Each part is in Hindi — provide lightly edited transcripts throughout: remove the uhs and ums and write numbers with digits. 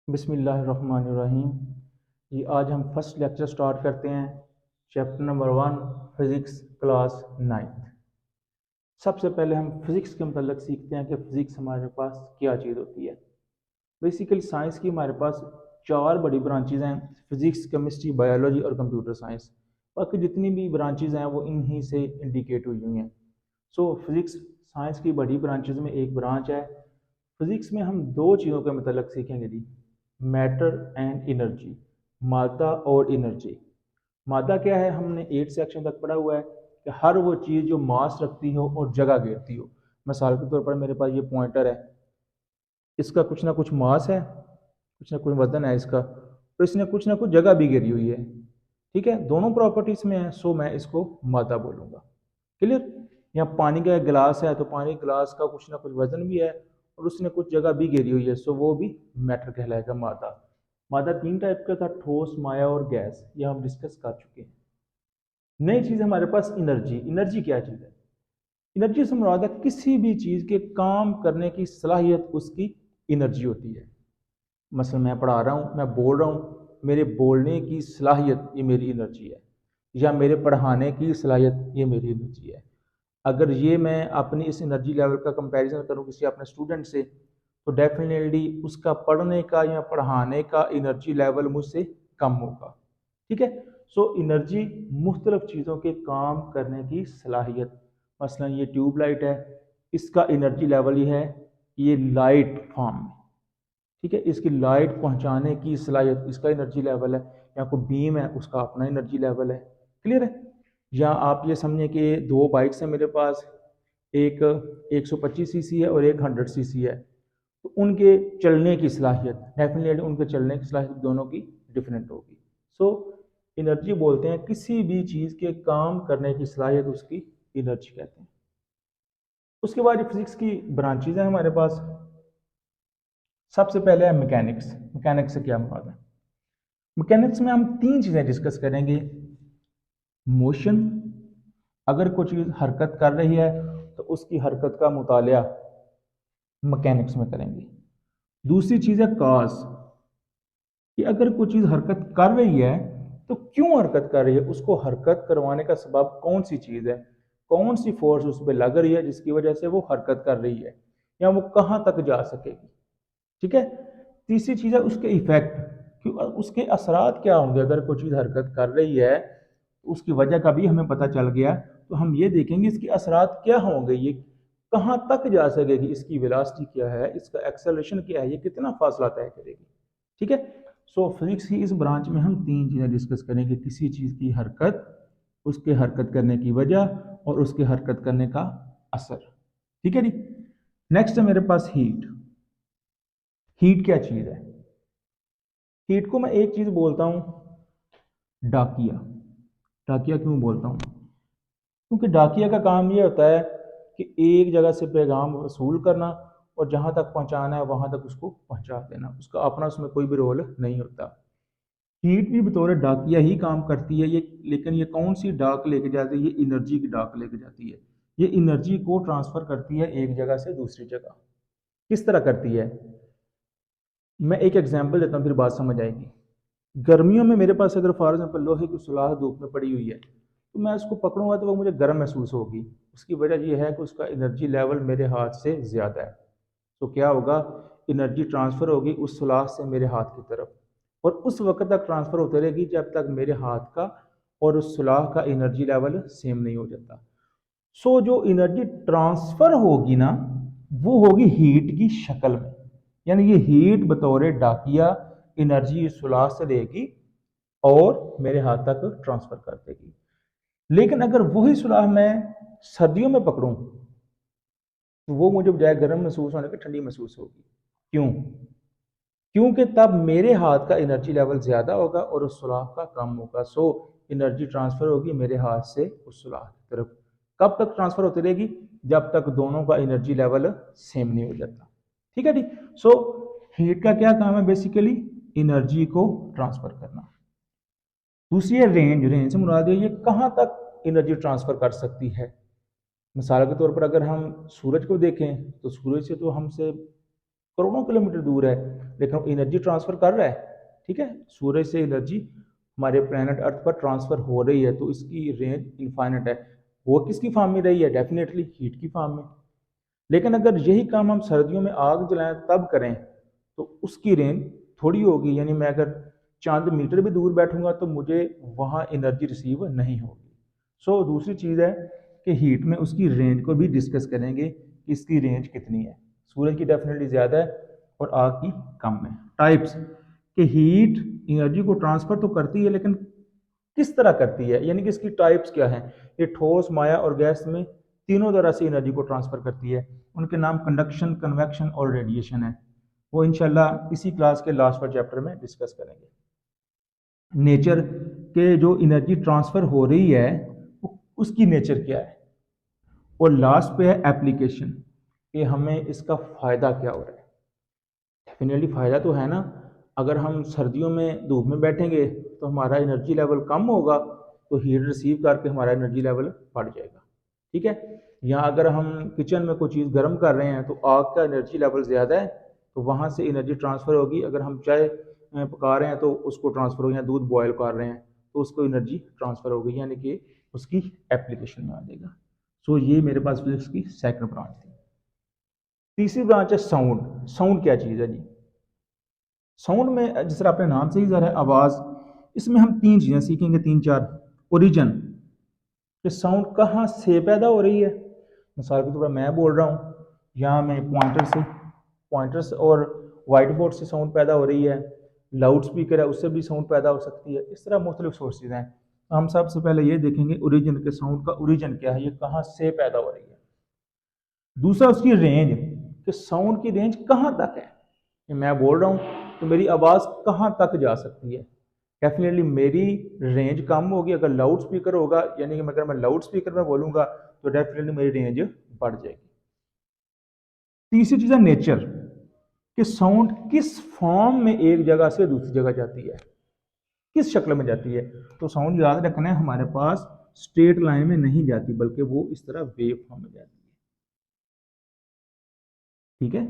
बिस्मिल्लाहिर्रहमानिर्रहीम। ये आज हम फर्स्ट लेक्चर स्टार्ट करते हैं। Chapter number 1, physics, class 9th। सबसे पहले हम फिज़िक्स के मतलब सीखते हैं कि फ़िज़िक्स हमारे पास क्या चीज़ होती है। बेसिकली साइंस की हमारे पास चार बड़ी ब्रांचेज हैं: फिज़िक्स, केमिस्ट्री, बायोलॉजी और कंप्यूटर साइंस। बाकी जितनी भी ब्रांचेज हैं वो इन्हीं से इंडिकेट हुई हुई हैं। सो फिज़िक्स साइंस की बड़ी ब्रांचेज में एक ब्रांच है। फिज़िक्स में हम दो चीज़ों के मतलब सीखेंगे जी, मैटर एंड एनर्जी, मादा और एनर्जी। मादा क्या है, हमने 8 सेक्शन तक पढ़ा हुआ है कि हर वो चीज़ जो मास रखती हो और जगह घेरती हो। मिसाल के तौर पर मेरे पास ये पॉइंटर है, इसका कुछ ना कुछ मास है, कुछ ना कुछ वजन है इसका, तो इसने कुछ ना कुछ जगह भी घेरी हुई है। ठीक है, दोनों प्रॉपर्टीज में है, सो मैं इसको मादा बोलूँगा। क्लियर। यहाँ पानी का एक गिलास है तो पानी गिलास का कुछ ना कुछ वजन भी है और उसने कुछ जगह भी घेरी हुई है, सो वो भी मैटर कहलाएगा, मादा। मादा तीन टाइप का था: ठोस, माया और गैस। ये हम डिस्कस कर चुके हैं। नई चीज हमारे पास एनर्जी। एनर्जी क्या चीज है? एनर्जी से मुराद है किसी भी चीज के काम करने की सलाहियत, उसकी एनर्जी होती है। मसलन मैं पढ़ा रहा हूँ, मैं बोल रहा हूँ, मेरे बोलने की सलाहियत ये मेरी एनर्जी है, या मेरे पढ़ाने की सलाहियत ये मेरी एनर्जी है। अगर ये मैं अपनी इस एनर्जी लेवल का कंपैरिजन करूँ किसी अपने स्टूडेंट से, तो डेफिनेटली उसका पढ़ने का या पढ़ाने का एनर्जी लेवल मुझसे कम होगा। ठीक है। सो एनर्जी मुख्तलिफ चीज़ों के काम करने की सलाहियत। मसलन ये ट्यूबलाइट है, इसका एनर्जी लेवल ये है, ये लाइट फॉर्म में, ठीक है, इसकी लाइट पहुंचाने की सलाहियत, इसका एनर्जी लेवल है। या कोई बीम है, उसका अपना एनर्जी लेवल है। क्लियर है। या आप ये समझें कि दो बाइक्स हैं मेरे पास, एक 125 सीसी है और एक 100 सीसी है, तो उनके चलने की सलाहियत, डेफिनेटली उनके चलने की सलाहियत दोनों की डिफरेंट होगी। सो एनर्जी बोलते हैं किसी भी चीज़ के काम करने की सलाहियत, उसकी एनर्जी कहते हैं। उसके बाद फिजिक्स की ब्रांचेज हैं हमारे पास। सबसे पहले है मैकेनिक्स। मैकेनिक्स से क्या मुराद है? मैकेनिक्स में हम तीन चीज़ें डिस्कस करेंगे: मोशन, अगर कोई चीज़ हरकत कर रही है तो उसकी हरकत का मुतालिया मैकेनिक्स में करेंगे। दूसरी चीज़ है कॉज, कि अगर कोई चीज़ हरकत कर रही है तो क्यों हरकत कर रही है, उसको हरकत करवाने का सबब कौन सी चीज़ है, कौन सी फोर्स उस पर लग रही है जिसकी वजह से वो हरकत कर रही है, या वो कहाँ तक जा सकेगी। ठीक है। तीसरी चीज़ है उसके इफेक्ट, कि उसके असरात क्या होंगे। अगर कोई चीज़ हरकत कर रही है तो उसकी वजह का भी हमें पता चल गया, तो हम ये देखेंगे इसके असरात क्या होंगे, ये कहाँ तक जा सकेगी, इसकी वेलोसिटी क्या है, इसका एक्सेलरेशन क्या है, ये कितना फासला तय करेगी। ठीक है। सो फिजिक्स की इस ब्रांच में हम तीन चीज़ें डिस्कस करेंगे: किसी चीज़ की हरकत, उसके हरकत करने की वजह, और उसके हरकत करने का असर। ठीक है जी। नेक्स्ट है मेरे पास हीट। हीट क्या चीज़ है? हीट को मैं एक चीज़ बोलता हूँ, डाकिया। डाकिया क्यों बोलता हूँ? क्योंकि डाकिया का काम ये होता है कि एक जगह से पैगाम वसूल करना और जहाँ तक पहुँचाना है वहाँ तक उसको पहुँचा देना, उसका अपना उसमें कोई भी रोल नहीं होता। हीट भी बतौर डाकिया ही काम करती है ये, लेकिन ये कौन सी डाक लेके जाती है? ये एनर्जी की डाक लेके जाती है। ये एनर्जी को ट्रांसफ़र करती है एक जगह से दूसरी जगह। किस तरह करती है? मैं एक एग्जांपल देता हूँ, फिर बात समझ आएगी। गर्मियों में मेरे पास अगर फॉर एग्जाम्पल लोहे की सुलाह धूप में पड़ी हुई है, तो मैं उसको पकड़ूंगा तो वो मुझे गर्म महसूस होगी। उसकी वजह यह है कि उसका एनर्जी लेवल मेरे हाथ से ज़्यादा है। तो क्या होगा, एनर्जी ट्रांसफ़र होगी उस सुलाह से मेरे हाथ की तरफ, और उस वक्त तक ट्रांसफ़र होती रहेगी जब तक मेरे हाथ का और उस सुलाह का एनर्जी लेवल सेम नहीं हो जाता। सो जो एनर्जी ट्रांसफ़र होगी ना, वो होगी हीट की शक्ल में। यानी ये हीट बतौर डाकिया एनर्जी सुलाह से लेगी और मेरे हाथ तक ट्रांसफ़र कर देगी। लेकिन अगर वही सुलाह मैं सर्दियों में पकड़ूं, तो वो मुझे बजाय गर्म महसूस होने के ठंडी महसूस होगी। क्यों? क्योंकि तब मेरे हाथ का एनर्जी लेवल ज़्यादा होगा और उस सुलाह का कम होगा। सो एनर्जी ट्रांसफ़र होगी मेरे हाथ से उस सुलाह की तरफ। कब तक ट्रांसफ़र होती रहेगी? जब तक दोनों का एनर्जी लेवल सेम नहीं हो जाता। ठीक है जी। सो हीट का क्या काम है? बेसिकली एनर्जी को ट्रांसफ़र करना। दूसरी है रेंज। रेंज से मुराद है ये कहाँ तक एनर्जी ट्रांसफ़र कर सकती है। मिसाल के तौर पर अगर हम सूरज को देखें तो सूरज से तो हमसे करोड़ों किलोमीटर दूर है, लेकिन वो एनर्जी ट्रांसफर कर रहा है। ठीक है, सूरज से एनर्जी हमारे प्लैनेट अर्थ पर ट्रांसफर हो रही है, तो इसकी रेंज इनफाइनाइट है। वो किसकी फॉर्म में रही है? डेफिनेटली हीट की फॉर्म में। लेकिन अगर यही काम हम सर्दियों में आग जलाएं तब करें तो उसकी रेंज थोड़ी होगी, यानी मैं अगर चंद मीटर भी दूर बैठूंगा तो मुझे वहाँ एनर्जी रिसीव नहीं होगी। सो दूसरी चीज़ है कि हीट में उसकी रेंज को भी डिस्कस करेंगे कि इसकी रेंज कितनी है। सूरज की डेफिनेटली ज़्यादा है और आग की कम है। टाइप्स कि हीट एनर्जी को ट्रांसफर तो करती है, लेकिन किस तरह करती है, यानी कि इसकी टाइप्स क्या है। ये ठोस, माया और गैस में तीनों तरह से एनर्जी को ट्रांसफर करती है। उनके नाम कंडक्शन, कन्वेक्शन और रेडिएशन है। वो इंशाल्लाह इसी क्लास के लास्ट वाले चैप्टर में डिस्कस करेंगे। नेचर के जो एनर्जी ट्रांसफर हो रही है उसकी नेचर क्या है, और लास्ट पे है एप्लीकेशन कि हमें इसका फ़ायदा क्या हो रहा है। डेफिनेटली फ़ायदा तो है ना। अगर हम सर्दियों में धूप में बैठेंगे तो हमारा एनर्जी लेवल कम होगा, तो हीट रिसीव करके हमारा एनर्जी लेवल बढ़ जाएगा। ठीक है, या अगर हम किचन में कोई चीज़ गर्म कर रहे हैं तो आग का एनर्जी लेवल ज़्यादा है, तो वहाँ से एनर्जी ट्रांसफ़र होगी। अगर हम चाय पका रहे हैं तो उसको ट्रांसफ़र होगी, या दूध बॉयल कर रहे हैं तो उसको एनर्जी ट्रांसफ़र होगी, यानी कि उसकी एप्लीकेशन में आ जाएगा। सो ये मेरे पास फिजिक्स की सेकंड ब्रांच थी। तीसरी ब्रांच है साउंड। साउंड क्या चीज़ है जी? साउंड में जिस तरह अपने नाम से ही ज़रा है आवाज़, इसमें हम तीन चीज़ें सीखेंगे, तीन चार। ओरिजिन, कि साउंड कहाँ से पैदा हो रही है। मिसाल के तौर पर मैं बोल रहा हूँ, यहाँ मैं पॉइंटर्स और वाइट बोर्ड से साउंड पैदा हो रही है, लाउड स्पीकर है उससे भी साउंड पैदा हो सकती है। इस तरह मुख्तलिफ सोर्सेज हैं। हम सबसे पहले ये देखेंगे ओरिजिन के, साउंड का ओरिजिन क्या है, ये कहाँ से पैदा हो रही है। दूसरा उसकी रेंज, कि साउंड की रेंज कहाँ तक है, कि मैं बोल रहा हूँ तो मेरी आवाज़ कहाँ तक जा सकती है। डेफिनेटली मेरी रेंज कम होगी अगर लाउड स्पीकर होगा, यानी कि अगर मैं लाउड स्पीकर में बोलूँगा तो डेफिनेटली मेरी रेंज बढ़ जाएगी। तीसरी चीज़ है नेचर, कि साउंड किस फॉर्म में एक जगह से दूसरी जगह जाती है, किस शक्ल में जाती है। तो साउंड याद रखना है हमारे पास स्ट्रेट लाइन में नहीं जाती, बल्कि वो इस तरह वेव फॉर्म में जाती है। ठीक है,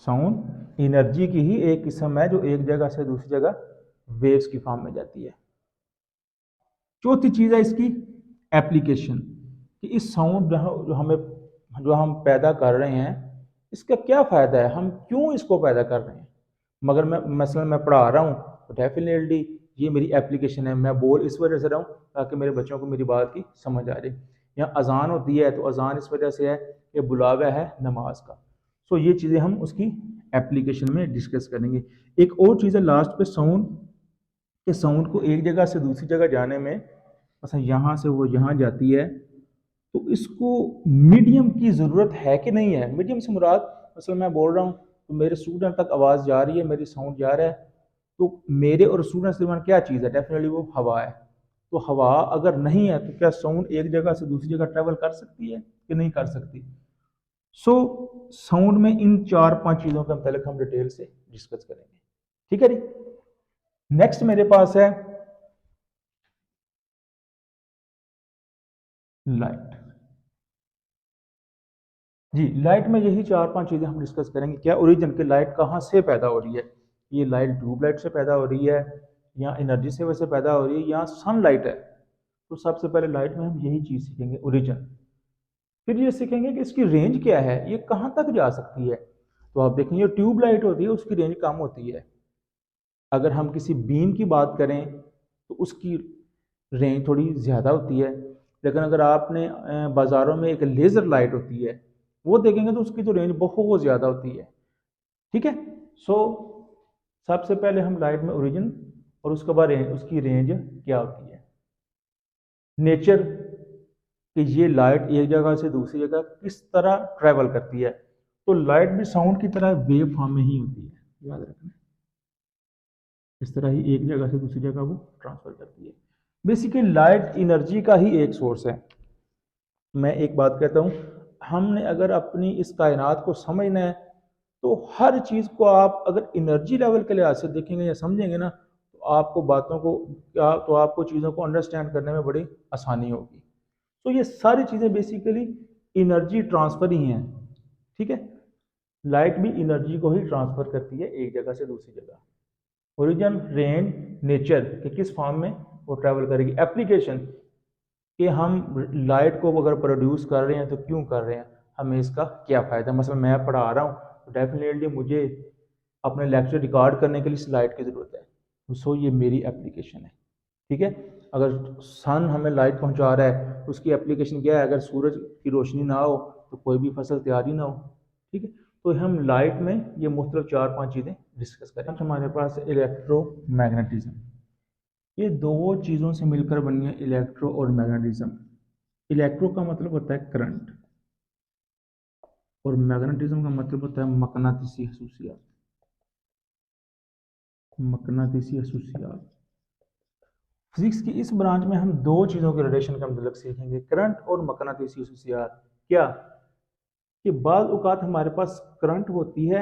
साउंड एनर्जी की ही एक किस्म है जो एक जगह से दूसरी जगह वेव्स की फॉर्म में जाती है। चौथी चीज़ है इसकी एप्लीकेशन, कि इस साउंड जो हम पैदा कर रहे हैं इसका क्या फ़ायदा है, हम क्यों इसको पैदा कर रहे हैं। मगर मैं पढ़ा रहा हूँ तो डेफिनेटली ये मेरी एप्लीकेशन है, मैं बोल इस वजह से रहा हूँ ताकि मेरे बच्चों को मेरी बात की समझ आ जाए। यहाँ अजान होती है तो अजान इस वजह से है कि बुलावा है नमाज का। सो ये चीज़ें हम उसकी एप्लीकेशन में डिस्कस करेंगे। एक और चीज़ है लास्ट पे साउंड, कि साउंड को एक जगह से दूसरी जगह जाने में, अच्छा यहाँ से वो यहाँ जाती है, तो इसको मीडियम की ज़रूरत है कि नहीं है। मीडियम से मुराद, असल मैं बोल रहा हूँ तो मेरे स्टूडेंट तक आवाज़ जा रही है, मेरी साउंड जा रहा है, तो मेरे और स्टूडेंट्स के दरमियान क्या चीज़ है, डेफिनेटली वो हवा है। तो हवा अगर नहीं है तो क्या साउंड एक जगह से दूसरी जगह ट्रैवल कर सकती है कि नहीं कर सकती। सो साउंड में इन चार पांच चीज़ों के मतलब हम डिटेल से डिस्कस करेंगे। ठीक है जी। नेक्स्ट मेरे पास है लाइट। जी, लाइट में यही चार पांच चीज़ें हम डिस्कस करेंगे। क्या ओरिजिन की लाइट कहाँ से पैदा हो रही है, ये लाइट ट्यूबलाइट से पैदा हो रही है, या एनर्जी से वैसे पैदा हो रही है, या सनलाइट है। तो सबसे पहले लाइट में हम यही चीज़ सीखेंगे, ओरिजिन। फिर ये सीखेंगे कि इसकी रेंज क्या है, ये कहाँ तक जा सकती है। तो आप देखेंगे ट्यूबलाइट होती है उसकी रेंज कम होती है। अगर हम किसी बीम की बात करें तो उसकी रेंज थोड़ी ज़्यादा होती है। लेकिन अगर आपने बाज़ारों में एक लेज़र लाइट होती है वो देखेंगे तो उसकी तो रेंज बहुत ज़्यादा होती है। ठीक है। सो सबसे पहले हम लाइट में ओरिजिन और उसके बाद उसकी रेंज क्या होती है। नेचर, कि ये लाइट एक जगह से दूसरी जगह किस तरह ट्रैवल करती है। तो लाइट भी साउंड की तरह वेव फॉर्म में ही होती है, याद रखना। इस तरह ही एक जगह से दूसरी जगह वो ट्रांसफर करती है। बेसिकली लाइट एनर्जी का ही एक सोर्स है। मैं एक बात कहता हूँ, हमने अगर अपनी इस कायनात को समझना है तो हर चीज़ को आप अगर एनर्जी लेवल के लिहाज से देखेंगे या समझेंगे ना तो आपको बातों को तो आपको चीज़ों को अंडरस्टैंड करने में बड़ी आसानी होगी। तो ये सारी चीज़ें बेसिकली एनर्जी ट्रांसफ़र ही हैं। ठीक है। लाइट भी एनर्जी को ही ट्रांसफ़र करती है एक जगह से दूसरी जगह। ओरिजिन, रेंज, नेचर के किस फॉर्म में वो ट्रैवल करेगी। एप्लीकेशन कि हम लाइट को अगर प्रोड्यूस कर रहे हैं तो क्यों कर रहे हैं, हमें इसका क्या फ़ायदा। मतलब मैं पढ़ा रहा हूँ तो डेफिनेटली मुझे अपने लेक्चर रिकॉर्ड करने के लिए इस लाइट की ज़रूरत है, सो ये मेरी एप्लीकेशन है। ठीक है, अगर सन हमें लाइट पहुंचा रहा है तो उसकी एप्लीकेशन क्या है, अगर सूरज की रोशनी ना हो तो कोई भी फसल तैयार ही ना हो। ठीक है, तो हम लाइट में ये मुख्तलिफ 4-5 चीज़ें डिस्कस करें। हमारे पास इलेक्ट्रोमैग्नेटिज्म, ये दो चीज़ों से मिलकर बनी है इलेक्ट्रो और मैग्नेटिज्म। इलेक्ट्रो का मतलब होता है करंट और मैग्नेटिज्म का मतलब होता है मकनातीसी खसूसियात। मकनातीसी खसूसियात फिजिक्स की इस ब्रांच में हम दो चीज़ों के रिलेशन का मतलब सीखेंगे, करंट और मकनातीसी खसूसियात। क्या कि बाज़ औक़ात हमारे पास करंट होती है,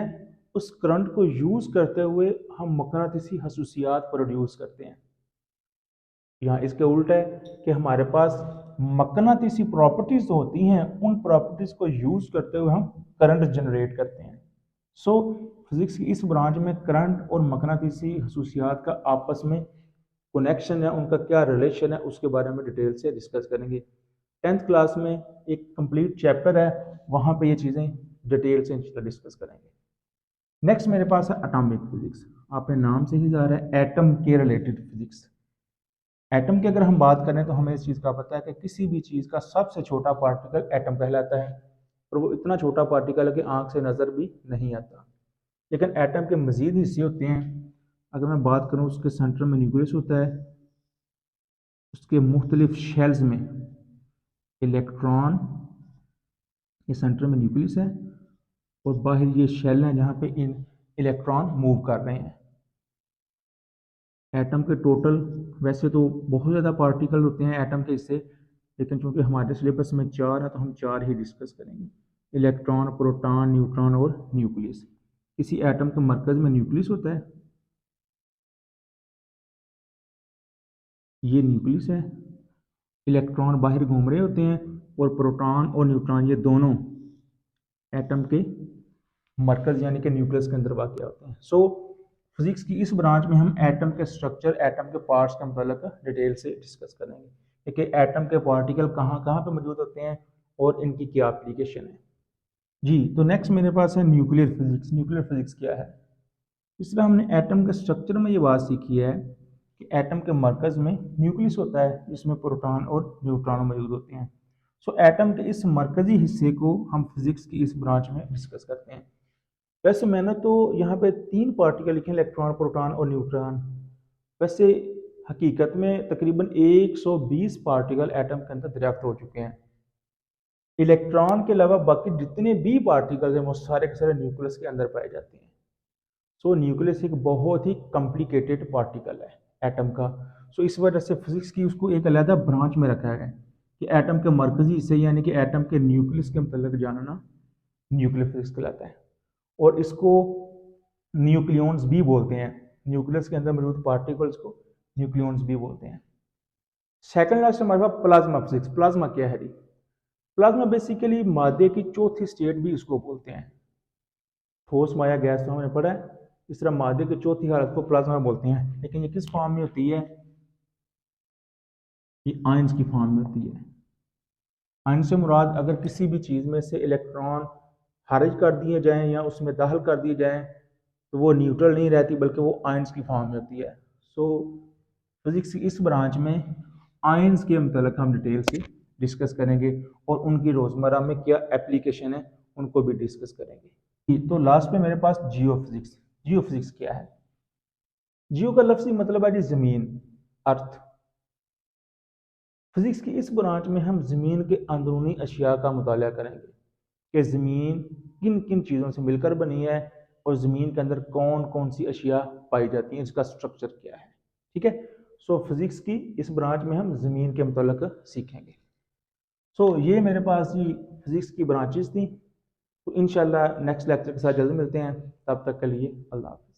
उस करंट को यूज़ करते हुए हम मकनातीसी खसूसियात प्रोड्यूस करते हैं। यहाँ इसके उल्टा है कि हमारे पास मकनातीसी प्रॉपर्टीज होती हैं, उन प्रॉपर्टीज को यूज करते हुए हम करंट जनरेट करते हैं। सो फिजिक्स की इस ब्रांच में करंट और मकनातीसी खसूसियात का आपस में कनेक्शन है, उनका क्या रिलेशन है, उसके बारे में डिटेल से डिस्कस करेंगे। 10th क्लास में एक कंप्लीट चैप्टर है, वहाँ पे ये चीज़ें डिटेल से डिस्कस करेंगे। नेक्स्ट मेरे पास है एटॉमिक फिजिक्स। आपने नाम से ही जा रहा है एटम के रिलेटेड फिजिक्स। एटम की अगर हम बात करें तो हमें इस चीज़ का पता है कि किसी भी चीज़ का सबसे छोटा पार्टिकल एटम कहलाता है, और वो इतना छोटा पार्टिकल है कि आंख से नज़र भी नहीं आता। लेकिन एटम के मज़ीद हिस्से होते हैं। अगर मैं बात करूँ, उसके सेंटर में न्यूक्लियस होता है, उसके मुख्तलिफ शेल्स में इलेक्ट्रॉन, ये सेंटर में न्यूक्लियस है, और बाहर ये शेल हैं जहाँ पे इन इलेक्ट्रॉन मूव कर रहे हैं। एटम के टोटल वैसे तो बहुत ज़्यादा पार्टिकल होते हैं एटम के हिस्से, लेकिन चूंकि हमारे सिलेबस में 4 है तो हम 4 ही डिस्कस करेंगे। इलेक्ट्रॉन, प्रोटॉन, न्यूट्रॉन और न्यूक्लियस। किसी एटम के मरकज़ में न्यूक्लियस होता है, ये न्यूक्लियस है। इलेक्ट्रॉन बाहर घूम रहे होते हैं, और प्रोटॉन और न्यूट्रॉन ये दोनों एटम के मरकज़ यानी कि न्यूक्लियस के अंदर वाक़ होते हैं। सो फिजिक्स की इस ब्रांच में हम एटम के स्ट्रक्चर, एटम के पार्ट्स के मतलब डिटेल से डिस्कस करेंगे कि एटम के पार्टिकल कहाँ कहाँ पे मौजूद होते हैं और इनकी क्या एप्लीकेशन है। जी, तो नेक्स्ट मेरे पास है न्यूक्लियर फिजिक्स। न्यूक्लियर फिजिक्स क्या है। इस तरह हमने एटम के स्ट्रक्चर में ये बात सीखी है कि एटम के मरकज़ में न्यूक्लियस होता है, जिसमें प्रोटॉन और न्यूट्रॉन मौजूद होते हैं। सो एटम के इस मरकज़ी हिस्से को हम फिजिक्स की इस ब्रांच में डिस्कस करते हैं। वैसे मैंने तो यहाँ पे 3 पार्टिकल लिखे हैं, इलेक्ट्रॉन, प्रोटॉन और न्यूट्रॉन। वैसे हकीकत में तकरीबन 120 पार्टिकल एटम के अंदर दरियाफ्त हो चुके हैं। इलेक्ट्रॉन के अलावा बाकी जितने भी पार्टिकल्स हैं वो सारे के सारे न्यूक्लियस के अंदर पाए जाते हैं। सो न्यूक्लियस एक बहुत ही कॉम्प्लिकेटेड पार्टिकल है एटम का। सो इस वजह से फिजिक्स की उसको एक अलग ब्रांच में रखा है कि एटम के मरकजी हिस्से यानी कि एटम के न्यूक्लियस के मतलब जानना न्यूक्लियर फिजिक्स कहलाता है। और इसको न्यूक्लियॉन्स भी बोलते हैं। न्यूक्लियस के अंदर मौजूद पार्टिकल्स को न्यूक्लियॉन्स भी बोलते हैं। सेकंड लास्ट हमारे पास प्लाज्मा फिजिक्स। प्लाज्मा क्या है जी? प्लाज्मा बेसिकली मादे की चौथी स्टेट भी इसको बोलते हैं। ठोस, माया, गैस तो हमने पढ़ा है। इस तरह मादे की चौथी हालत को प्लाज्मा बोलते हैं, लेकिन ये किस फॉर्म में होती है? ये आयंस की फॉर्म में होती है। आयन से मुराद अगर किसी भी चीज़ में से इलेक्ट्रॉन खारिज कर दिए जाएं या उसमें दाखिल कर दिए जाएं तो वो न्यूट्रल नहीं रहती, बल्कि वो आयंस की फॉर्म में होती है। सो फिजिक्स की इस ब्रांच में आयंस के मतलब हम डिटेल से डिस्कस करेंगे और उनकी रोज़मर्रा में क्या एप्लीकेशन है उनको भी डिस्कस करेंगे। तो लास्ट में मेरे पास जियो फिजिक्स। जियो फिजिक्स क्या है? जियो का लफ्ज़ी मतलब है जी ज़मीन, अर्थ। फिजिक्स की इस ब्रांच में हम ज़मीन के अंदरूनी अशिया का मुताला करेंगे कि ज़मीन किन किन चीज़ों से मिलकर बनी है और ज़मीन के अंदर कौन कौन सी अशिया पाई जाती हैं, इसका स्ट्रक्चर क्या है। ठीक है, सो फिज़िक्स की इस ब्रांच में हम ज़मीन के मुताल्लिक़ सीखेंगे। सो ये मेरे पास ही फिज़िक्स की ब्रांचेस थी। तो इंशाल्लाह नेक्स्ट लेक्चर के साथ जल्द मिलते हैं। तब तक के लिए अल्लाह हाफ़िज़।